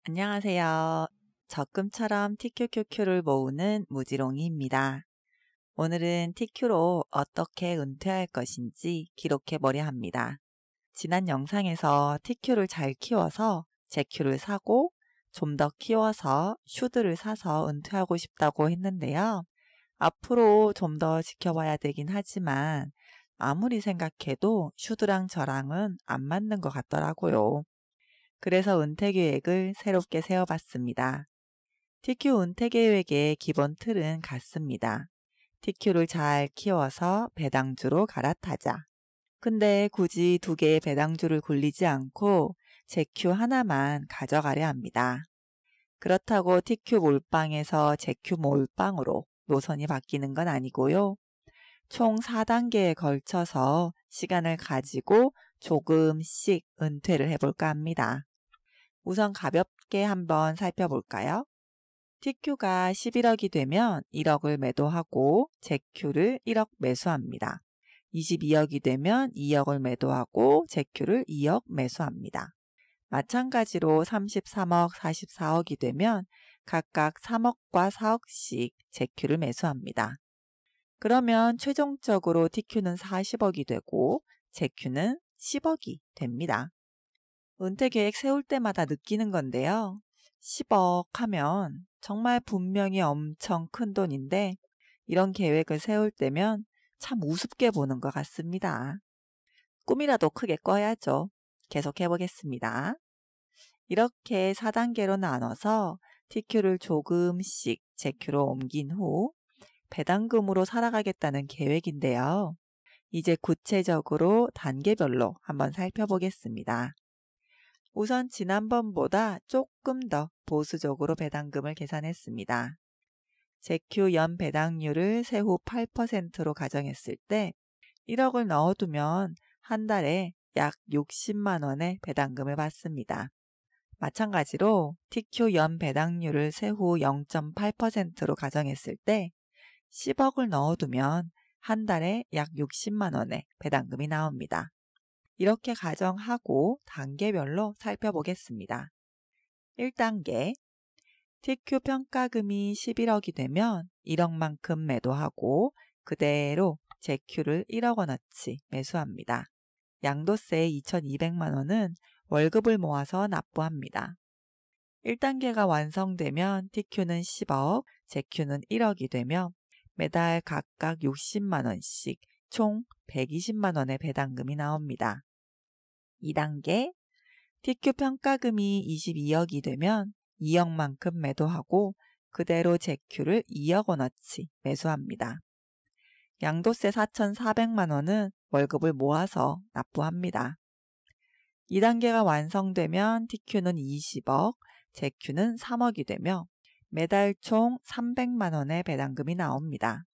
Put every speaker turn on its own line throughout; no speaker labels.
안녕하세요. 적금처럼 TQQQ를 모으는 무지롱이입니다. 오늘은 TQ로 어떻게 은퇴할 것인지 기록해 보려 합니다. 지난 영상에서 TQ를 잘 키워서 제큐를 사고 좀 더 키워서 슈드를 사서 은퇴하고 싶다고 했는데요. 앞으로 좀 더 지켜봐야 되긴 하지만 아무리 생각해도 슈드랑 저랑은 안 맞는 것 같더라고요. 그래서 은퇴 계획을 새롭게 세워봤습니다. TQ 은퇴 계획의 기본 틀은 같습니다. TQ를 잘 키워서 배당주로 갈아타자. 근데 굳이 두 개의 배당주를 굴리지 않고 제큐 하나만 가져가려 합니다. 그렇다고 TQ 몰빵에서 제큐 몰빵으로 노선이 바뀌는 건 아니고요. 총 4단계에 걸쳐서 시간을 가지고 조금씩 은퇴를 해볼까 합니다. 우선 가볍게 한번 살펴볼까요? TQ가 11억이 되면 1억을 매도하고 제큐를 1억 매수합니다. 22억이 되면 2억을 매도하고 제큐를 2억 매수합니다. 마찬가지로 33억, 44억이 되면 각각 3억과 4억씩 제큐를 매수합니다. 그러면 최종적으로 TQ는 40억이 되고 제큐는 10억이 됩니다. 은퇴 계획 세울 때마다 느끼는 건데요. 10억 하면 정말 분명히 엄청 큰 돈인데 이런 계획을 세울 때면 참 우습게 보는 것 같습니다. 꿈이라도 크게 꿔야죠. 계속 해보겠습니다. 이렇게 4단계로 나눠서 TQ를 조금씩 제큐로 옮긴 후 배당금으로 살아가겠다는 계획인데요. 이제 구체적으로 단계별로 한번 살펴보겠습니다. 우선 지난번보다 조금 더 보수적으로 배당금을 계산했습니다. 제큐 연 배당률을 세후 8%로 가정했을 때 1억을 넣어두면 한 달에 약 60만 원의 배당금을 받습니다. 마찬가지로 TQ 연 배당률을 세후 0.8%로 가정했을 때 10억을 넣어두면 한 달에 약 60만 원의 배당금이 나옵니다. 이렇게 가정하고 단계별로 살펴보겠습니다. 1단계, TQ 평가금이 11억이 되면 1억만큼 매도하고 그대로 제큐를 1억 원어치 매수합니다. 양도세 2,200만 원은 월급을 모아서 납부합니다. 1단계가 완성되면 TQ는 10억, 제큐는 1억이 되며 매달 각각 60만 원씩 총 120만 원의 배당금이 나옵니다. 2단계, TQ 평가금이 22억이 되면 2억만큼 매도하고 그대로 제큐를 2억 원어치 매수합니다. 양도세 4,400만 원은 월급을 모아서 납부합니다. 2단계가 완성되면 TQ는 20억, 제큐는 3억이 되며 매달 총 300만 원의 배당금이 나옵니다.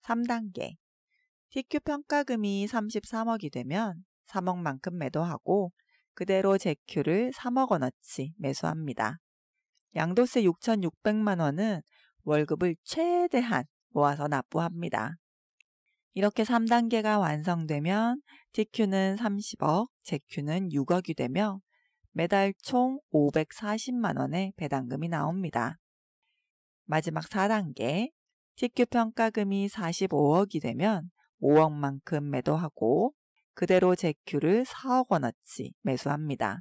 3단계, TQ 평가금이 33억이 되면 3억만큼 매도하고 그대로 제큐를 3억 원어치 매수합니다. 양도세 6,600만 원은 월급을 최대한 모아서 납부합니다. 이렇게 3단계가 완성되면 TQ는 30억, 제큐는 6억이 되며 매달 총 540만 원의 배당금이 나옵니다. 마지막 4단계, TQ 평가금이 45억이 되면 5억만큼 매도하고 그대로 제큐를 4억 원어치 매수합니다.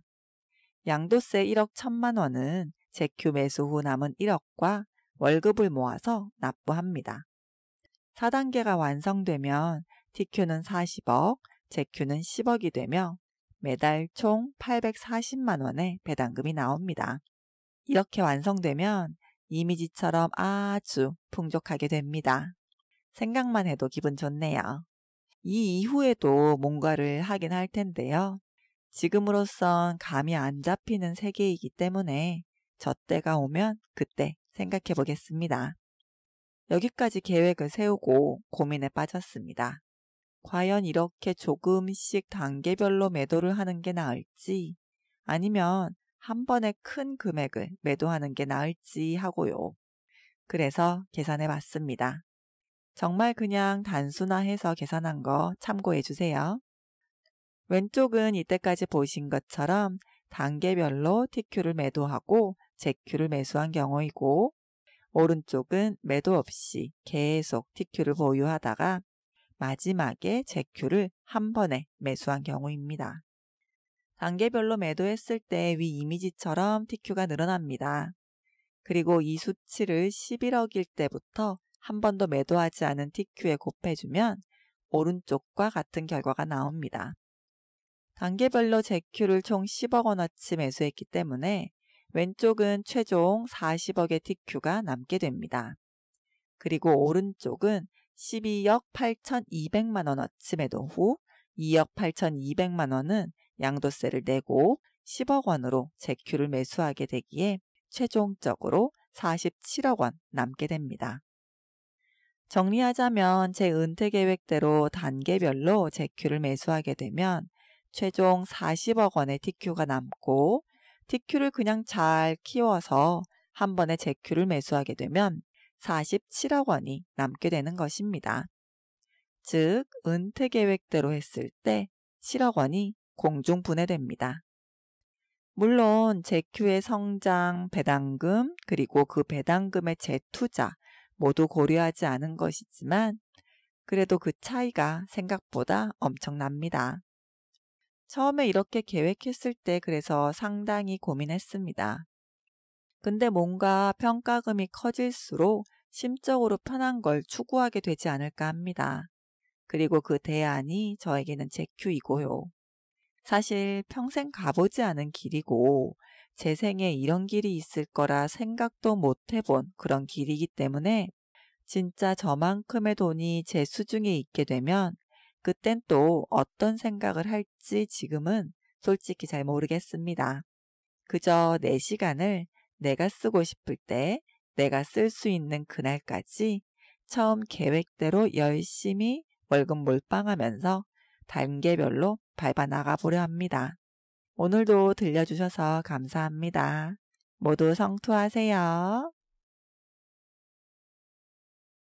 양도세 1억 1천만 원은 제큐 매수 후 남은 1억과 월급을 모아서 납부합니다. 4단계가 완성되면 TQ는 40억, 제큐는 10억이 되며 매달 총 840만 원의 배당금이 나옵니다. 이렇게 완성되면 이미지처럼 아주 풍족하게 됩니다. 생각만 해도 기분 좋네요. 이 이후에도 뭔가를 하긴 할 텐데요. 지금으로선 감이 안 잡히는 세계이기 때문에 저 때가 오면 그때 생각해 보겠습니다. 여기까지 계획을 세우고 고민에 빠졌습니다. 과연 이렇게 조금씩 단계별로 매도를 하는 게 나을지 아니면 한 번에 큰 금액을 매도하는 게 나을지 하고요. 그래서 계산해 봤습니다. 정말 그냥 단순화해서 계산한 거 참고해 주세요. 왼쪽은 이때까지 보신 것처럼 단계별로 TQ를 매도하고 ZQ를 매수한 경우이고, 오른쪽은 매도 없이 계속 TQ를 보유하다가 마지막에 ZQ를 한 번에 매수한 경우입니다. 단계별로 매도했을 때 위 이미지처럼 TQ가 늘어납니다. 그리고 이 수치를 11억일 때부터 한 번도 매도하지 않은 TQ에 곱해주면 오른쪽과 같은 결과가 나옵니다. 단계별로 ZQ를 총 10억 원어치 매수했기 때문에 왼쪽은 최종 40억의 TQ가 남게 됩니다. 그리고 오른쪽은 12억 8,200만 원어치 매도 후 2억 8,200만 원은 양도세를 내고 10억 원으로 ZQ를 매수하게 되기에 최종적으로 47억 원 남게 됩니다. 정리하자면 제 은퇴 계획대로 단계별로 ZQ를 매수하게 되면 최종 40억 원의 TQ가 남고, TQ를 그냥 잘 키워서 한 번에 ZQ를 매수하게 되면 47억 원이 남게 되는 것입니다. 즉, 은퇴 계획대로 했을 때 7억 원이 공중분해됩니다. 물론 ZQ의 성장, 배당금, 그리고 그 배당금의 재투자 모두 고려하지 않은 것이지만 그래도 그 차이가 생각보다 엄청납니다. 처음에 이렇게 계획했을 때 그래서 상당히 고민했습니다. 근데 뭔가 평가금이 커질수록 심적으로 편한 걸 추구하게 되지 않을까 합니다. 그리고 그 대안이 저에게는 ZQ이고요. 사실 평생 가보지 않은 길이고 제 생에 이런 길이 있을 거라 생각도 못 해본 그런 길이기 때문에 진짜 저만큼의 돈이 제 수중에 있게 되면 그땐 또 어떤 생각을 할지 지금은 솔직히 잘 모르겠습니다. 그저 내 시간을 내가 쓰고 싶을 때 내가 쓸 수 있는 그날까지 처음 계획대로 열심히 월급 몰빵하면서 단계별로 밟아 나가보려 합니다. 오늘도 들려주셔서 감사합니다. 모두 성투하세요.